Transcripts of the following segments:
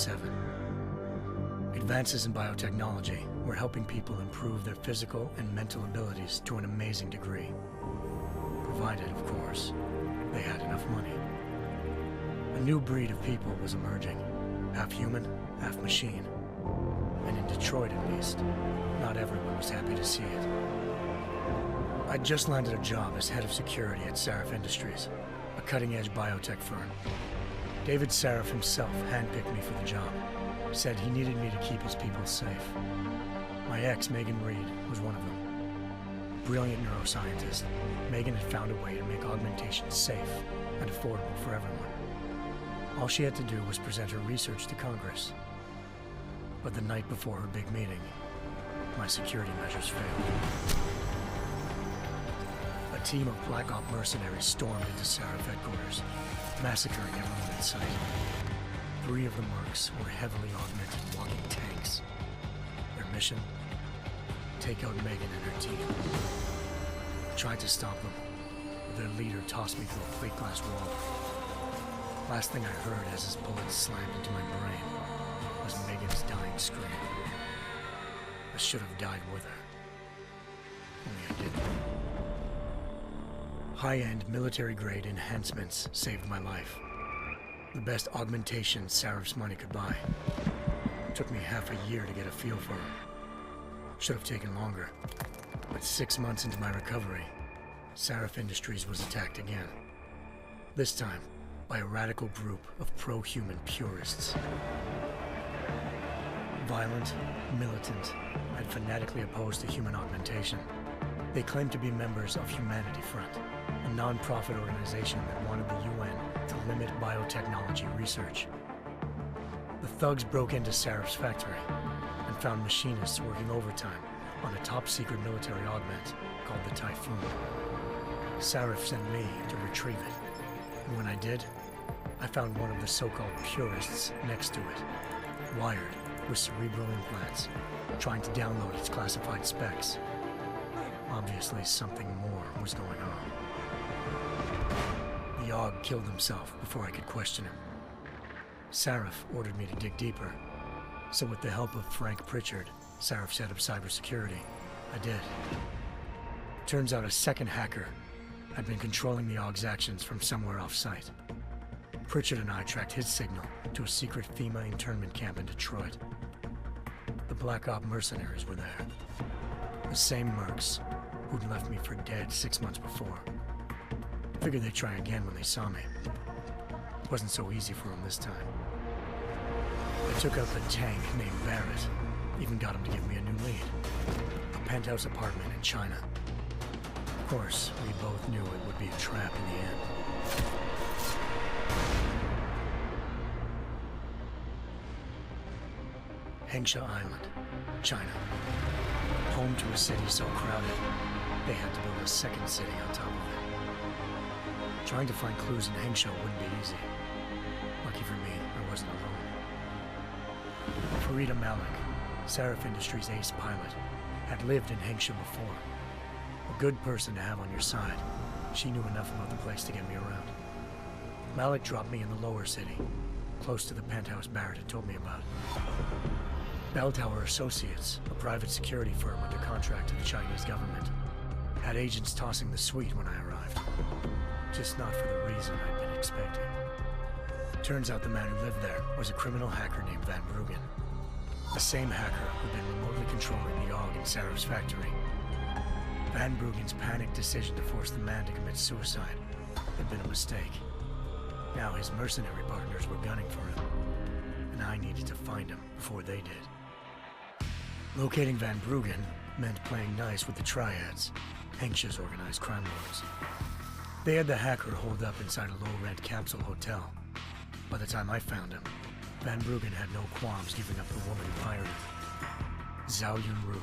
7. Advances in biotechnology were helping people improve their physical and mental abilities to an amazing degree. Provided, of course, they had enough money. A new breed of people was emerging, half human, half machine. And in Detroit, at least, not everyone was happy to see it. I'd just landed a job as head of security at Sarif Industries, a cutting-edge biotech firm. David Sarif himself handpicked me for the job, said he needed me to keep his people safe. My ex, Megan Reed, was one of them. Brilliant neuroscientist, Megan had found a way to make augmentation safe and affordable for everyone. All she had to do was present her research to Congress. But the night before her big meeting, my security measures failed. A team of Black Op mercenaries stormed into Sarif headquarters, massacring everyone in sight. 3 of the mercs were heavily augmented walking tanks. Their mission? Take out Megan and her team. I tried to stop them, but their leader tossed me through a plate glass wall. Last thing I heard as his bullets slammed into my brain was Megan's dying scream. I should have died with her. Only I didn't. High-end military-grade enhancements saved my life. The best augmentation Sarif's money could buy. It took me half a year to get a feel for her. Should have taken longer. But 6 months into my recovery, Sarif Industries was attacked again. This time, by a radical group of pro-human purists. Violent, militant, and fanatically opposed to human augmentation. They claimed to be members of Humanity Front, a non-profit organization that wanted the UN to limit biotechnology research. The thugs broke into Sarif's factory and found machinists working overtime on a top-secret military augment called the Typhoon. Sarif sent me to retrieve it, and when I did, I found one of the so-called purists next to it, wired with cerebral implants, trying to download its classified specs. Obviously, something more was going on. The AUG killed himself before I could question him. Sarif ordered me to dig deeper, so with the help of Frank Pritchard, Sarif's head of cybersecurity, I did. Turns out a second hacker had been controlling the AUG's actions from somewhere off-site. Pritchard and I tracked his signal to a secret FEMA internment camp in Detroit. The Black Op mercenaries were there. The same mercs who'd left me for dead 6 months before. Figured they'd try again when they saw me. It wasn't so easy for them this time. I took out the tank named Barrett, even got him to give me a new lead. A penthouse apartment in China. Of course, we both knew it would be a trap in the end. Hengsha Island, China. Home to a city so crowded, they had to build a second city on top of it. Trying to find clues in Hengsha wouldn't be easy. Lucky for me, I wasn't alone. Farida Malik, Sarif Industries' ace pilot, had lived in Hengsha before. A good person to have on your side. She knew enough about the place to get me around. Malik dropped me in the lower city, close to the penthouse Barrett had told me about. Bell Tower Associates, a private security firm under contract to the Chinese government, had agents tossing the suite when I arrived. Just not for the reason I'd been expecting. Turns out the man who lived there was a criminal hacker named Van Bruggen. The same hacker who'd been remotely controlling the AUG in Sarif's factory. Van Bruggen's panicked decision to force the man to commit suicide had been a mistake. Now his mercenary partners were gunning for him, and I needed to find him before they did. Locating Van Bruggen meant playing nice with the Triads, Hengsha's organized crime lords. They had the hacker holed up inside a low-rent capsule hotel. By the time I found him, Van Bruggen had no qualms giving up the woman who hired him. Zhao Yunru,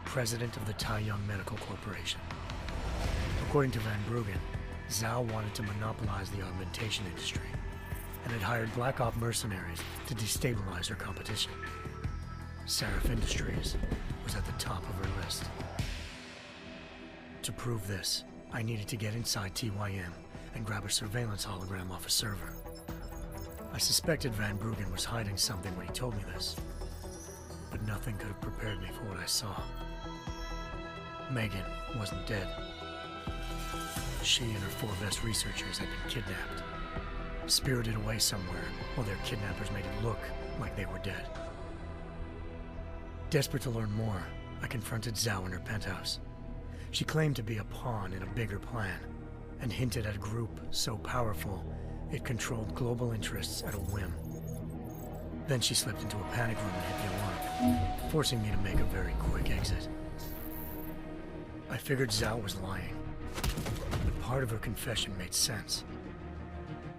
president of the Taiyang Medical Corporation. According to Van Bruggen, Zhao wanted to monopolize the augmentation industry and had hired Black Op mercenaries to destabilize her competition. Sarif Industries was at the top of her list. To prove this, I needed to get inside TYM and grab a surveillance hologram off a server. I suspected Van Bruggen was hiding something when he told me this, but nothing could have prepared me for what I saw. Megan wasn't dead. She and her 4 best researchers had been kidnapped, spirited away somewhere while their kidnappers made it look like they were dead. Desperate to learn more, I confronted Zhao in her penthouse. She claimed to be a pawn in a bigger plan, and hinted at a group so powerful it controlled global interests at a whim. Then she slipped into a panic room and hit the alarm, forcing me to make a very quick exit. I figured Zhao was lying, but part of her confession made sense.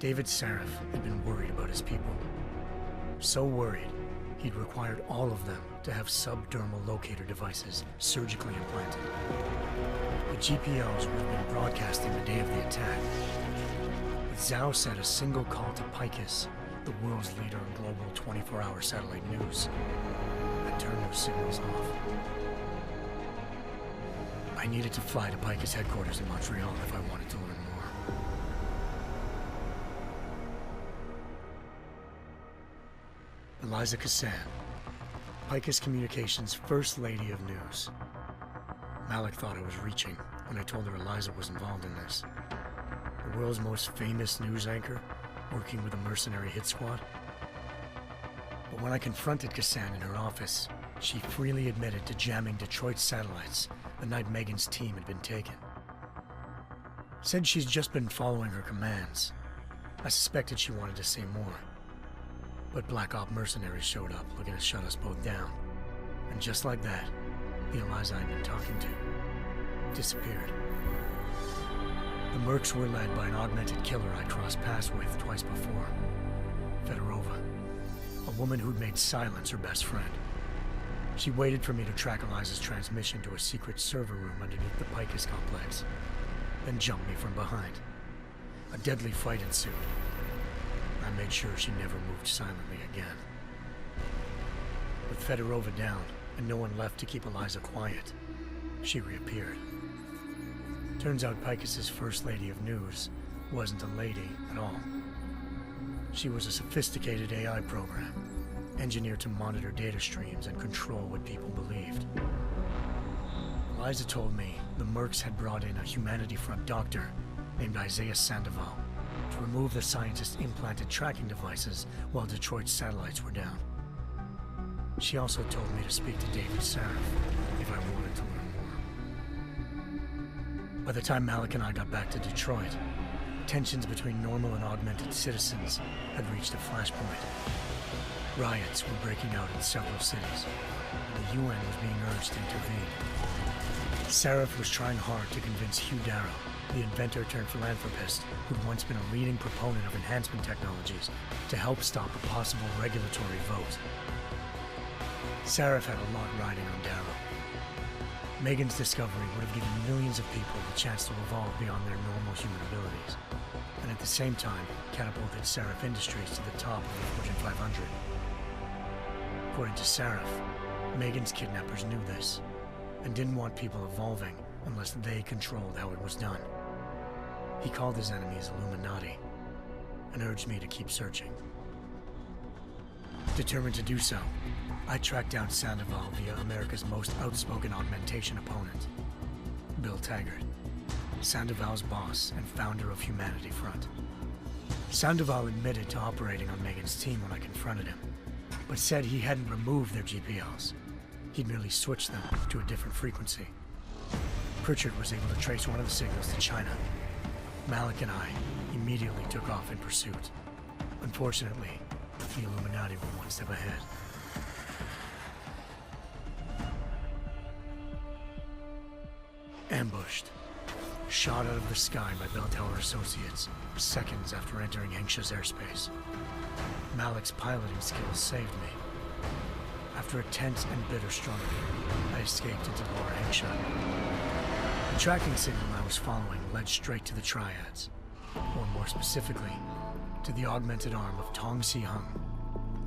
David Sarif had been worried about his people. So worried, he'd required all of them to have subdermal locator devices surgically implanted. The GPLs would have been broadcasting the day of the attack. But Zhao said a single call to Picus, the world's leader in global 24-hour satellite news, had turned those signals off. I needed to fly to Picus headquarters in Montreal if I wanted to learn more. Eliza Cassan, Picus Communications' First Lady of News. Malik thought I was reaching when I told her Eliza was involved in this. The world's most famous news anchor, working with a mercenary hit squad. But when I confronted Cassan in her office, she freely admitted to jamming Detroit's satellites the night Megan's team had been taken. Said she's just been following her commands. I suspected she wanted to say more. But Black Op mercenaries showed up looking to shut us both down. And just like that, the Eliza I'd been talking to disappeared. The Mercs were led by an augmented killer I'd crossed paths with twice before, Fedorova, a woman who'd made silence her best friend. She waited for me to track Eliza's transmission to a secret server room underneath the Picus complex, then jumped me from behind. A deadly fight ensued. I made sure she never moved silently again. With Fedorova down, and no one left to keep Eliza quiet, she reappeared. Turns out Picus's First Lady of News wasn't a lady at all. She was a sophisticated AI program, engineered to monitor data streams and control what people believed. Eliza told me the Mercs had brought in a Humanity Front doctor named Isaiah Sandoval to remove the scientist's implanted tracking devices while Detroit's satellites were down. She also told me to speak to David Sarif if I wanted to learn more. By the time Malik and I got back to Detroit, tensions between normal and augmented citizens had reached a flashpoint. Riots were breaking out in several cities, and the UN was being urged to intervene. Sarif was trying hard to convince Hugh Darrow, the inventor turned philanthropist who'd once been a leading proponent of enhancement technologies, to help stop a possible regulatory vote. Sarif had a lot riding on Darrow. Megan's discovery would have given millions of people the chance to evolve beyond their normal human abilities, and at the same time catapulted Sarif Industries to the top of the Fortune 500. According to Sarif, Megan's kidnappers knew this, and didn't want people evolving unless they controlled how it was done. He called his enemies Illuminati, and urged me to keep searching. Determined to do so, I tracked down Sandoval via America's most outspoken augmentation opponent, Bill Taggart, Sandoval's boss and founder of Humanity Front. Sandoval admitted to operating on Megan's team when I confronted him, but said he hadn't removed their GPLs. He'd merely switched them to a different frequency. Pritchard was able to trace one of the signals to China. Malik and I immediately took off in pursuit. Unfortunately, the Illuminati were one step ahead. Ambushed. Shot out of the sky by Bell Tower Associates, seconds after entering Hengsha's airspace. Malik's piloting skills saved me. After a tense and bitter struggle, I escaped into Lower Hengsha. The tracking signal I was following led straight to the Triads, or more specifically, to the augmented arm of Tong Si-hung,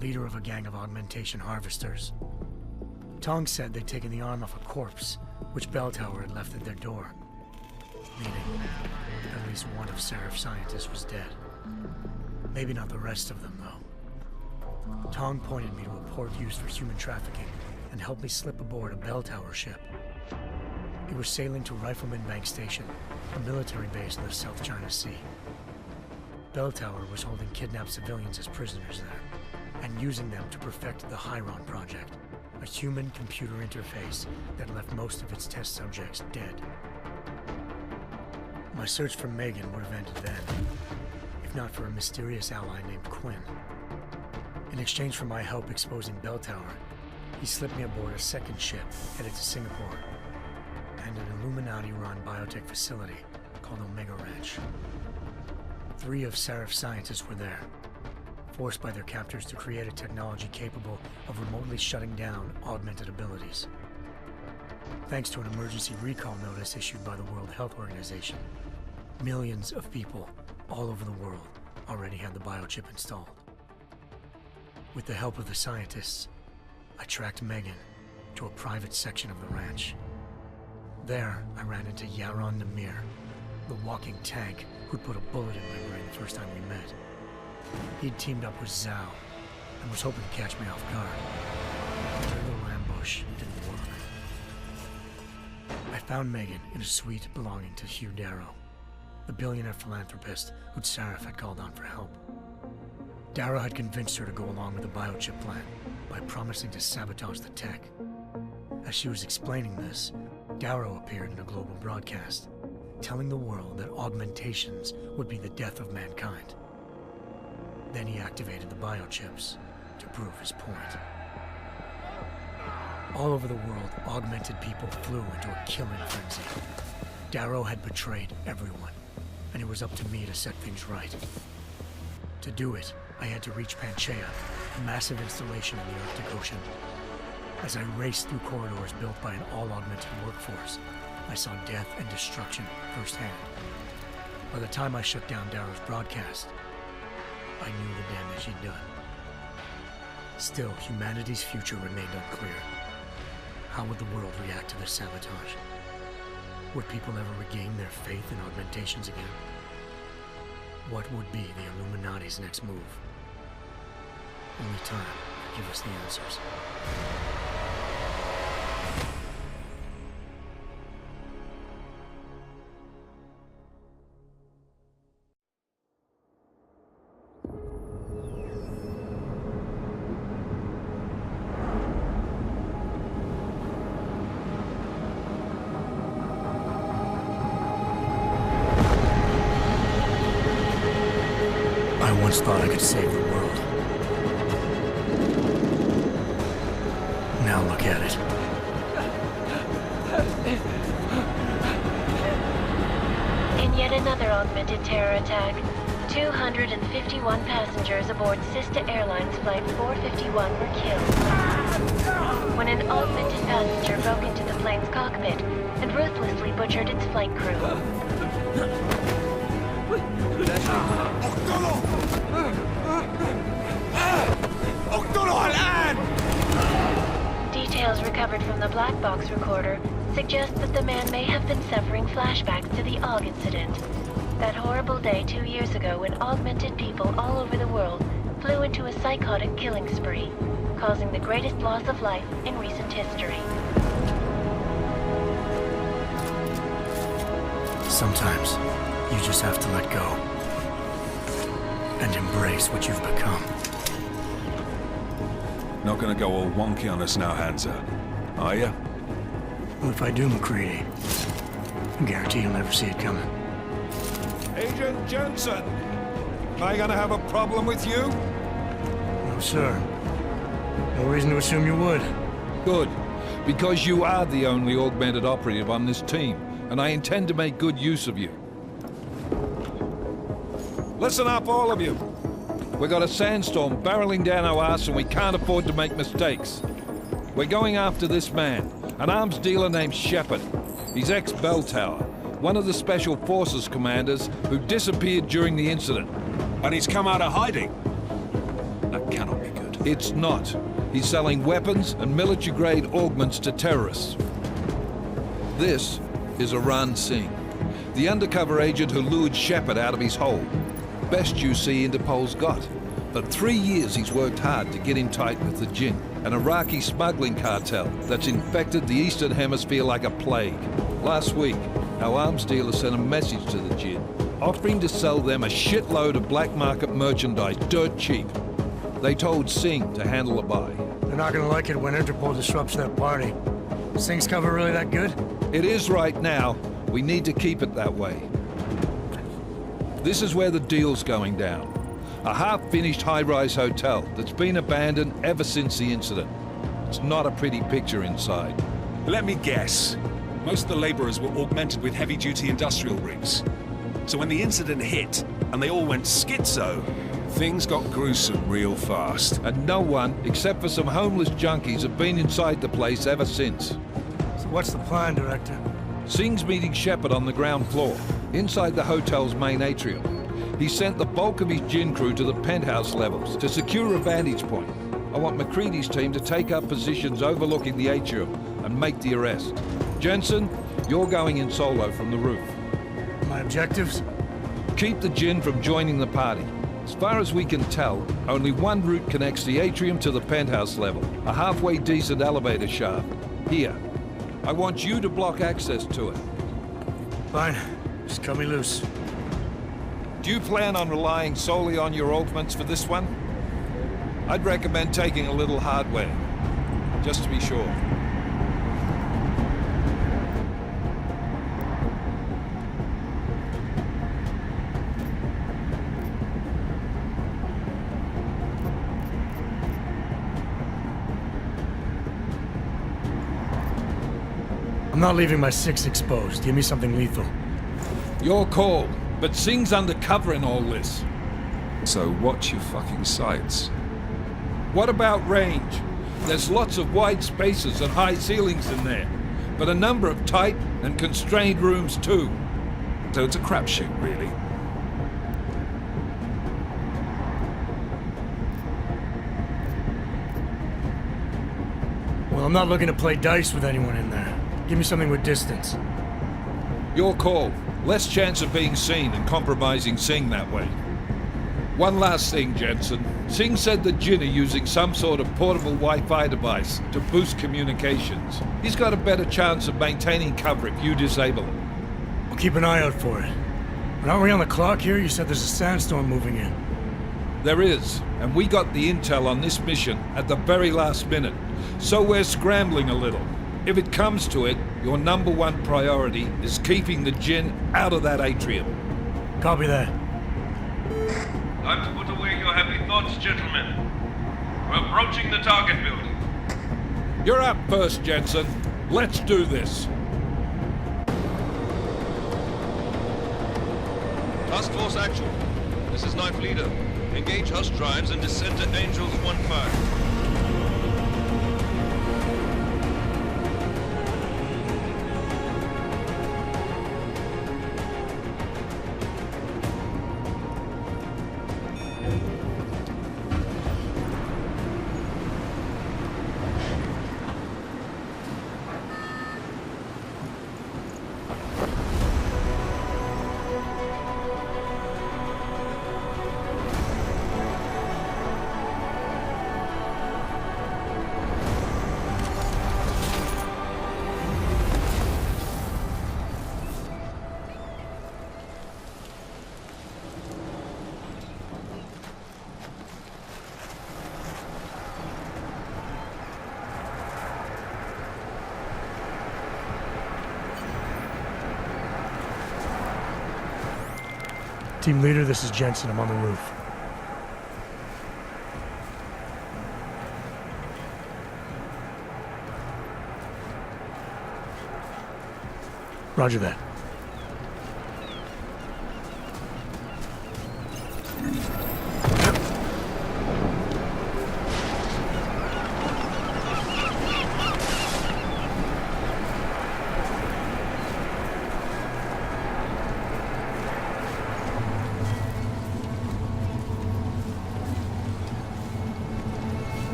leader of a gang of augmentation harvesters. Tong said they'd taken the arm off a corpse, which Bell Tower had left at their door, meaning at least one of Sarif's scientists was dead. Maybe not the rest of them, though. Tong pointed me to a port used for human trafficking and helped me slip aboard a bell tower ship. It was sailing to Rifleman Bank Station, a military base in the South China Sea. Bell Tower was holding kidnapped civilians as prisoners there, and using them to perfect the Hyron Project, a human-computer interface that left most of its test subjects dead. My search for Megan would have ended then, if not for a mysterious ally named Quinn. In exchange for my help exposing Bell Tower, he slipped me aboard a second ship headed to Singapore, and an Illuminati-run biotech facility called Omega Ranch. 3 of Seraph's scientists were there, forced by their captors to create a technology capable of remotely shutting down augmented abilities. Thanks to an emergency recall notice issued by the World Health Organization, millions of people all over the world already had the biochip installed. With the help of the scientists, I tracked Megan to a private section of the ranch. There, I ran into Yaron Namir, the walking tank who'd put a bullet in my brain the first time we met. He'd teamed up with Zhao and was hoping to catch me off guard. But their little ambush didn't work. I found Megan in a suite belonging to Hugh Darrow, the billionaire philanthropist who'd Seraph had called on for help. Darrow had convinced her to go along with the biochip plan by promising to sabotage the tech. As she was explaining this, Darrow appeared in a global broadcast, telling the world that augmentations would be the death of mankind. Then he activated the biochips to prove his point. All over the world, augmented people flew into a killing frenzy. Darrow had betrayed everyone, and it was up to me to set things right. To do it, I had to reach Panchaea, a massive installation in the Arctic Ocean. As I raced through corridors built by an all-augmented workforce, I saw death and destruction firsthand. By the time I shut down Darrow's broadcast, I knew the damage he'd done. Still, humanity's future remained unclear. How would the world react to this sabotage? Would people ever regain their faith in augmentations again? What would be the Illuminati's next move? Only time could give us the answers. I once thought I could save the world. Now look at it. In yet another augmented terror attack, 251 passengers aboard Sister Airlines Flight 451 were killed when an augmented passenger broke into the plane's cockpit and ruthlessly butchered its flight crew. Details recovered from the black box recorder suggest that the man may have been suffering flashbacks to the AUG incident. That horrible day 2 years ago when augmented people all over the world flew into a psychotic killing spree, causing the greatest loss of life in recent history. Sometimes, you just have to let go and embrace what you've become. Not gonna go all wonky on us now, Hansa, are ya? Well, if I do, McCready, I guarantee you'll never see it coming. Agent Jensen! Am I gonna have a problem with you? No, sir. No reason to assume you would. Good, because you are the only augmented operative on this team, and I intend to make good use of you. Listen up, all of you. We got a sandstorm barreling down our arse and we can't afford to make mistakes. We're going after this man, an arms dealer named Shepard. He's ex-Bell Tower, one of the Special Forces commanders who disappeared during the incident. And he's come out of hiding. That cannot be good. It's not. He's selling weapons and military-grade augments to terrorists. This is Aran Singh, the undercover agent who lured Shepard out of his hole. best UC Interpol's got. For 3 years he's worked hard to get in tight with the Jinn, an Iraqi smuggling cartel that's infected the Eastern Hemisphere like a plague. Last week, our arms dealer sent a message to the Jinn, offering to sell them a shitload of black market merchandise dirt cheap. They told Singh to handle the buy. They're not gonna like it when Interpol disrupts their party. Singh's cover really that good? It is right now. We need to keep it that way. This is where the deal's going down. A half-finished high-rise hotel that's been abandoned ever since the incident. It's not a pretty picture inside. Let me guess. Most of the laborers were augmented with heavy-duty industrial rigs. So when the incident hit, and they all went schizo, things got gruesome real fast. And no one, except for some homeless junkies, have been inside the place ever since. So what's the plan, Director? Singh's meeting Shepard on the ground floor, inside the hotel's main atrium. He sent the bulk of his Jinn crew to the penthouse levels to secure a vantage point. I want McCready's team to take up positions overlooking the atrium and make the arrest. Jensen, you're going in solo from the roof. My objectives? Keep the Jinn from joining the party. As far as we can tell, only one route connects the atrium to the penthouse level, a halfway decent elevator shaft. Here. I want you to block access to it. Fine. Just cut me loose. Do you plan on relying solely on your augments for this one? I'd recommend taking a little hardware, just to be sure. I'm not leaving my 6 exposed. Give me something lethal. Your call, but Singh's undercover in all this. So watch your fucking sights. What about range? There's lots of wide spaces and high ceilings in there, but a number of tight and constrained rooms too. So it's a crapshoot, really. Well, I'm not looking to play dice with anyone in there. Give me something with distance. Your call. Less chance of being seen and compromising Singh that way. One last thing, Jensen. Singh said the Jinn are using some sort of portable Wi-Fi device to boost communications. He's got a better chance of maintaining cover if you disable it. I'll keep an eye out for it. But aren't we on the clock here? You said there's a sandstorm moving in. There is, and we got the intel on this mission at the very last minute, so we're scrambling a little. If it comes to it, your #1 priority is keeping the Jinn out of that atrium. Copy that. Time to put away your heavy thoughts, gentlemen. We're approaching the target building. You're up first, Jensen. Let's do this. Task Force Action. This is Knife Leader. Engage Hush drives and descend to Angels 1-5. Team leader, this is Jensen. I'm on the roof. Roger that.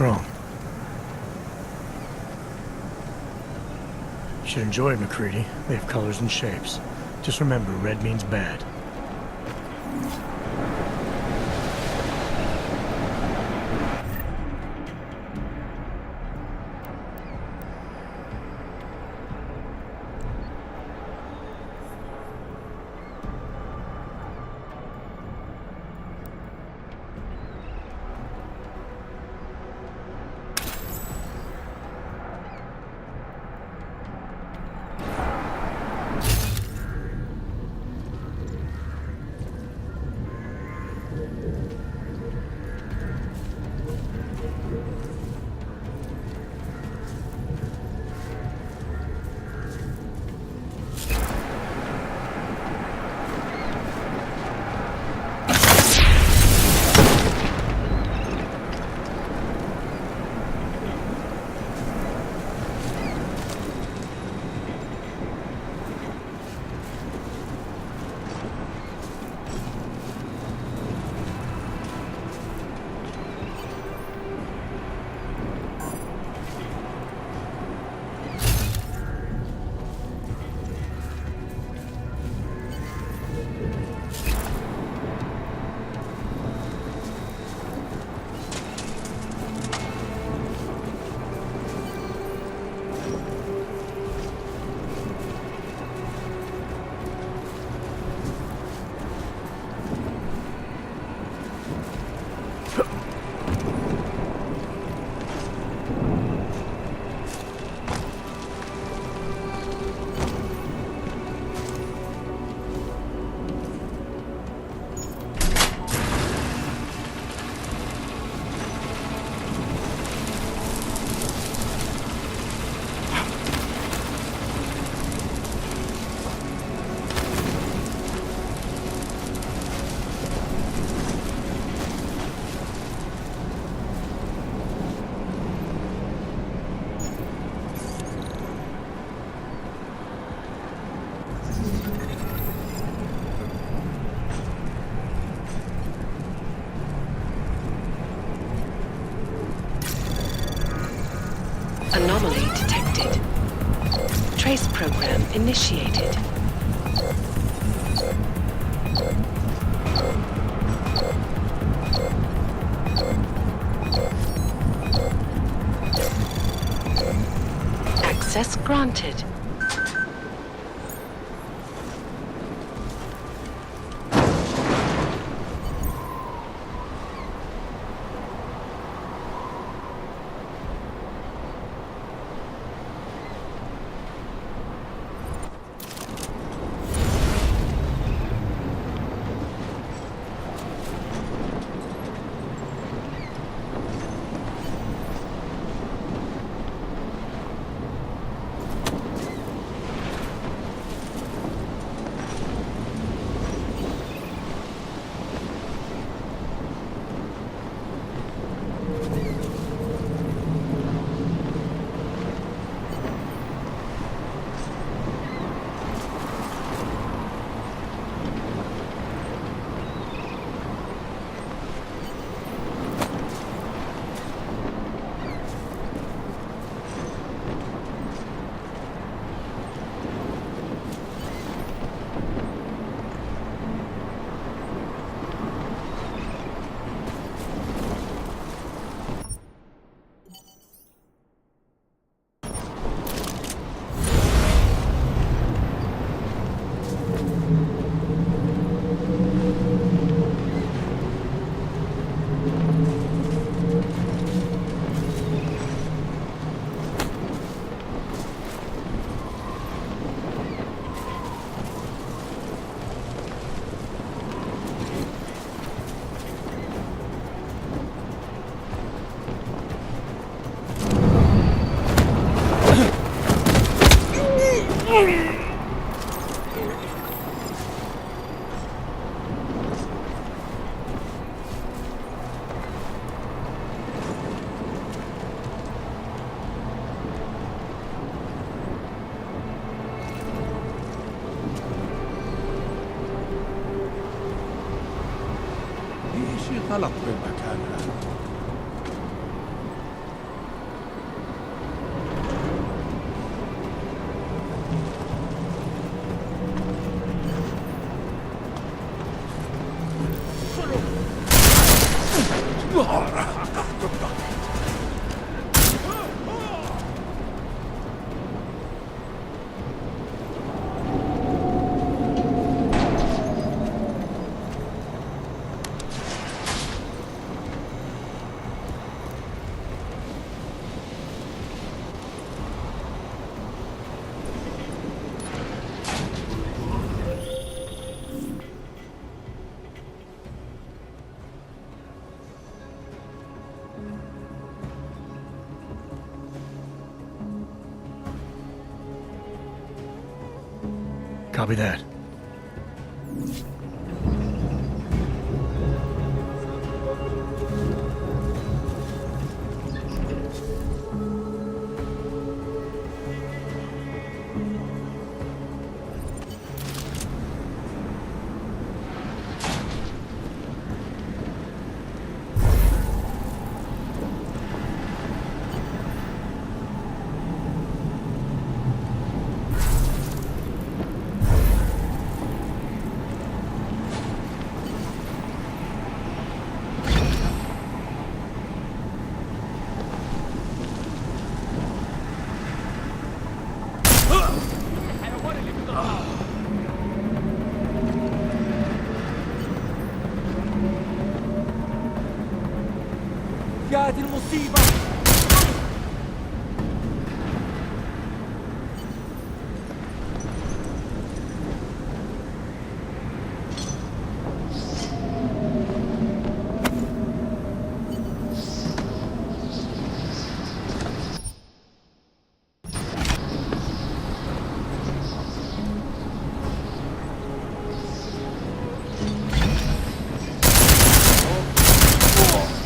wrong? You should enjoy it, McCready. They have colors and shapes. Just remember, red means bad. Anomaly detected. Trace program initiated. Access granted. في شيء غلط بالمكان هذا. Copy that. جاءت المصيبة.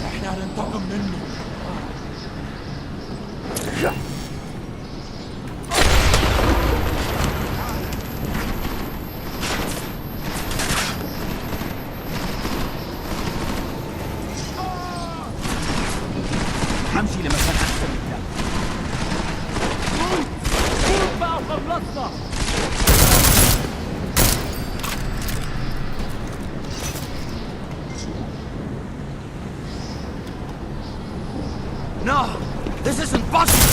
احنا هننتقم منه. همشي لمكان احسن من كده. قوم بقى وخلصنا. No, this isn't possible.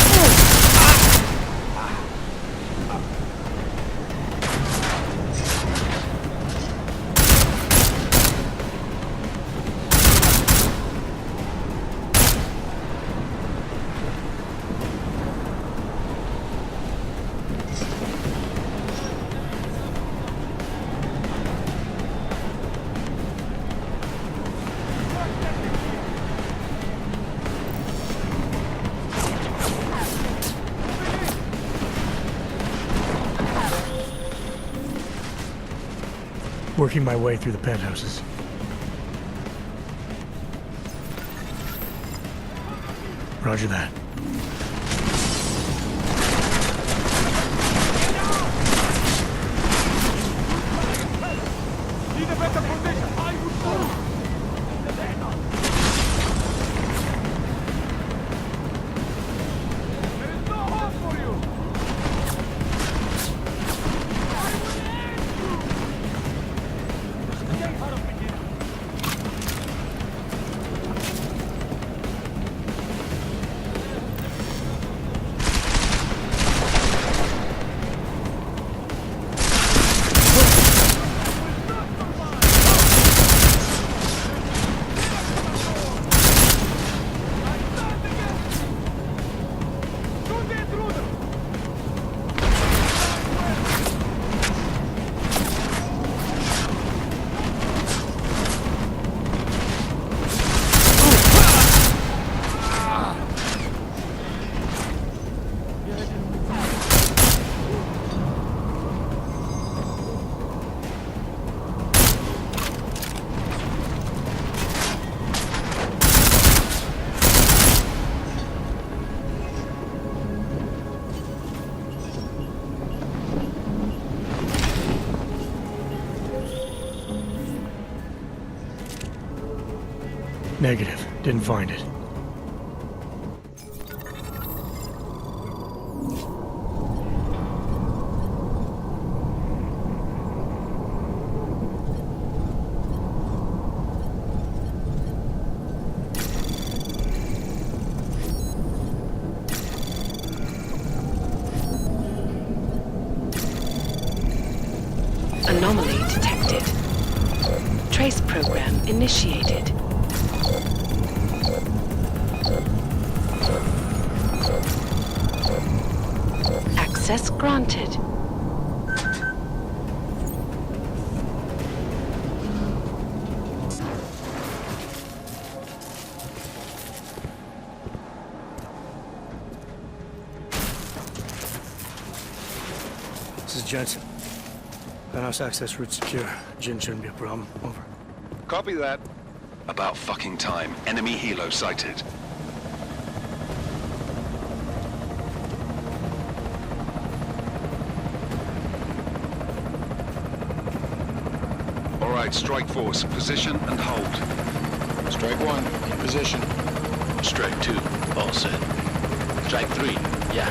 Working my way through the penthouses. Roger that. Negative. Didn't find it. Anomaly detected. Trace program initiated. Access granted. This is Jensen. Penthouse access route secure. Jin shouldn't be a problem. Over. Copy that. About fucking time. Enemy helo sighted. All right, strike force. Position and hold. Strike 1, in position. Strike 2, all set. Strike 3, yeah.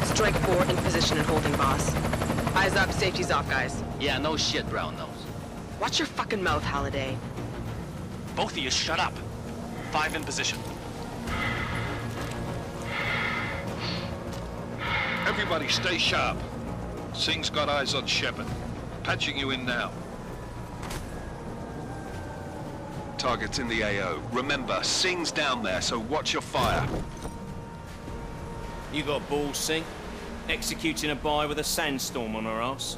Strike 4 in position and holding, boss. Eyes up, safety's off, guys. Yeah, no shit, brown nose. Watch your fucking mouth, Halliday. Both of you shut up. 5 in position. Everybody stay sharp. Singh's got eyes on Shepard. Patching you in now. Target's in the AO. Remember, Singh's down there, so watch your fire. You got balls, Singh? Executing a buy with a sandstorm on our ass?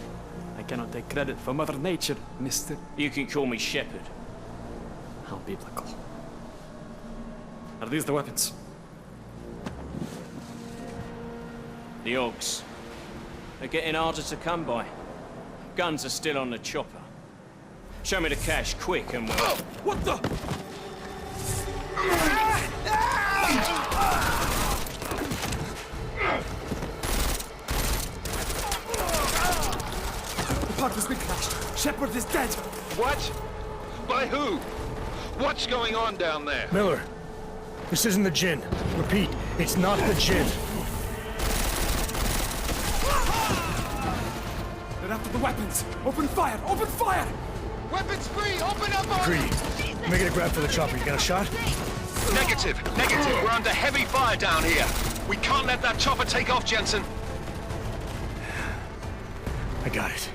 I cannot take credit for Mother Nature, mister. You can call me Shepard. How biblical. Are these the weapons? The Ogs. They're getting harder to come by. Guns are still on the chopper. Show me the cash, quick, and we'll... Oh, what the? The park has been crashed. Shepard is dead. What? By who? What's going on down there? Miller, this isn't the Jinn. Repeat, it's not the Jinn. They're after the weapons. Open fire! Open fire! Weapons free! Open up on Greedy, making a grab for the chopper. You got a shot? Negative. We're under heavy fire down here. We can't let that chopper take off, Jensen. I got it.